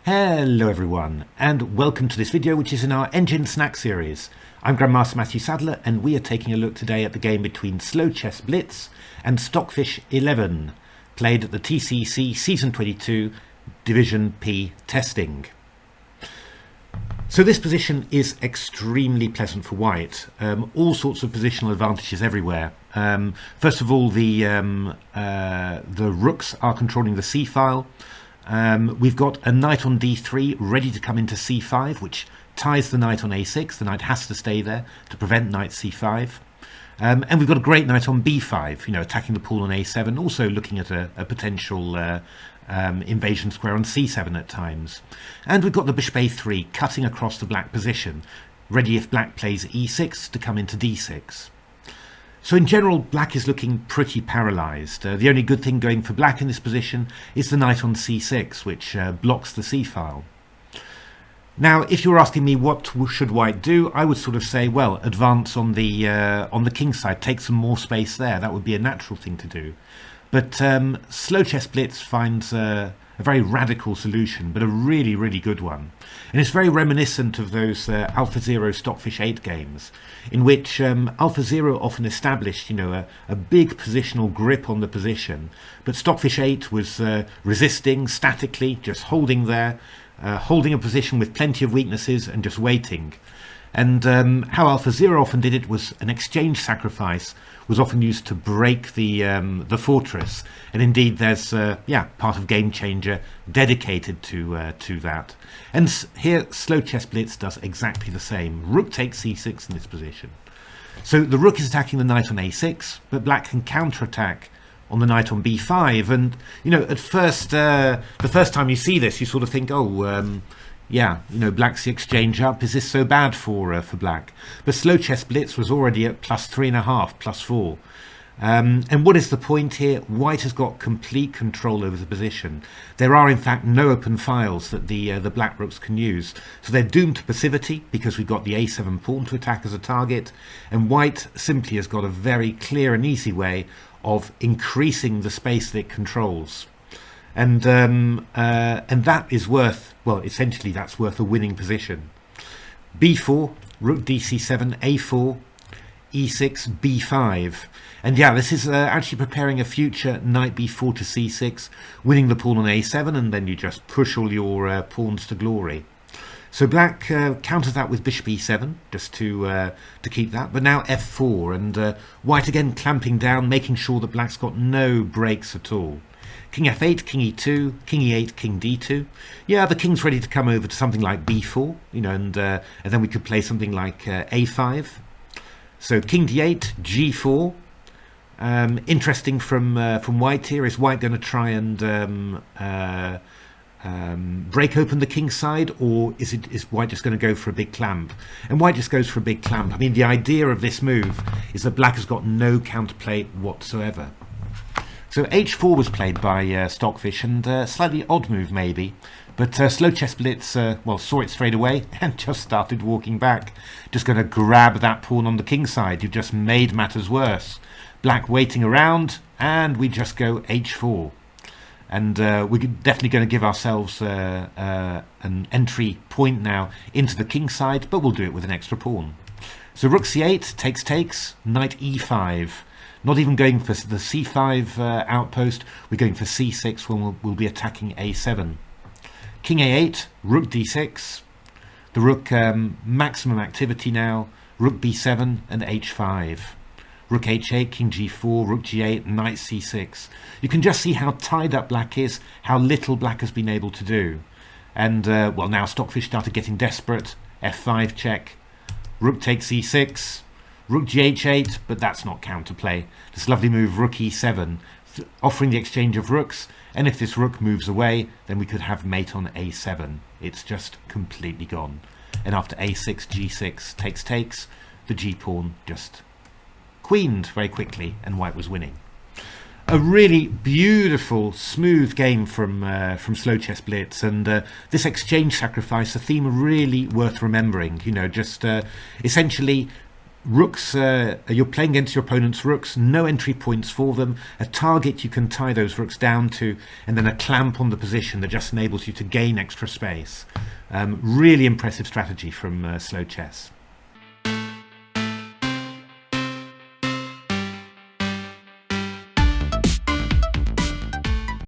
Hello everyone, and welcome to this video which is in our Engine Snack series. I'm Grandmaster Matthew Sadler, and we are taking a look today at the game between SlowChess Blitz and Stockfish 11, played at the TCEC Season 22 Division P testing. So this position is extremely pleasant for white, all sorts of positional advantages everywhere. First of all, the rooks are controlling the c-file. We've got a knight on d3 ready to come into c5, which ties the knight on a6. The knight has to stay there to prevent knight c5. And we've got a great knight on b5, attacking the pawn on a7, also looking at a potential invasion square on c7 at times. And we've got the bishop a3 cutting across the black position, ready if black plays e6 to come into d6. So in general, black is looking pretty paralysed. The only good thing going for black in this position is the knight on c6, which blocks the c-file. Now, if you were asking me what should white do, I would sort of say, well, advance on the king side, take some more space there. That would be a natural thing to do. But SlowChess Blitz finds a very radical solution, but a really, really good one. And it's very reminiscent of those AlphaZero Stockfish 8 games, in which AlphaZero often established, a big positional grip on the position, but Stockfish 8 was resisting statically, just holding there, holding a position with plenty of weaknesses and just waiting. And how AlphaZero often did it was an exchange sacrifice was often used to break the fortress, and indeed there's part of Game Changer dedicated to that. And here SlowChess Blitz does exactly the same. Rook takes c6 in this position. So the rook is attacking the knight on a6, but black can counterattack on the knight on b5. And at first, the first time you see this, you sort of think, black's the exchange up. Is this so bad for black? But SlowChess Blitz was already at +3.5, +4. And what is the point here? White has got complete control over the position. There are in fact no open files that the black rooks can use. So they're doomed to passivity because we've got the a7 pawn to attack as a target. And white simply has got a very clear and easy way of increasing the space that it controls. And that is worth, well, essentially that's worth a winning position. b4, rook dc7, a4, e6, b5. And this is actually preparing a future knight b4 to c6, winning the pawn on a7, and then you just push all your pawns to glory. So black counters that with bishop e7, just to keep that, but now f4, and white again clamping down, making sure that black's got no breaks at all. King f8, king e2, king e8, king d2. The king's ready to come over to something like b4, and then we could play something like a5. So king d8, g4. Interesting from white here. Is white going to try and break open the king side, or is white just going to go for a big clamp? And white just goes for a big clamp. I mean, the idea of this move is that black has got no counterplay whatsoever. So h4 was played by Stockfish, and a slightly odd move maybe, but SlowChess Blitz saw it straight away and just started walking back. Just going to grab that pawn on the king side. You've just made matters worse. Black waiting around, and we just go h4. And we're definitely going to give ourselves an entry point now into the king side, but we'll do it with an extra pawn. So rook c8, takes, knight e5. Not even going for the c5 outpost, we're going for c6 when we'll be attacking a7. King a8, rook d6. The rook maximum activity now, rook b7 and h5. Rook h8, king g4, rook g8, knight c6. You can just see how tied up black is, how little black has been able to do. And now Stockfish started getting desperate. f5 check, rook takes e6. Rook gh8, but that's not counterplay. This lovely move, rook e7, offering the exchange of rooks, and if this rook moves away, then we could have mate on a7. It's just completely gone. And after a6, g6, takes, the g-pawn just queened very quickly, and white was winning. A really beautiful, smooth game from SlowChess Blitz, and this exchange sacrifice, a theme really worth remembering. Essentially Rooks, you're playing against your opponent's rooks, no entry points for them, a target you can tie those rooks down to, and then a clamp on the position that just enables you to gain extra space. Really impressive strategy from SlowChess.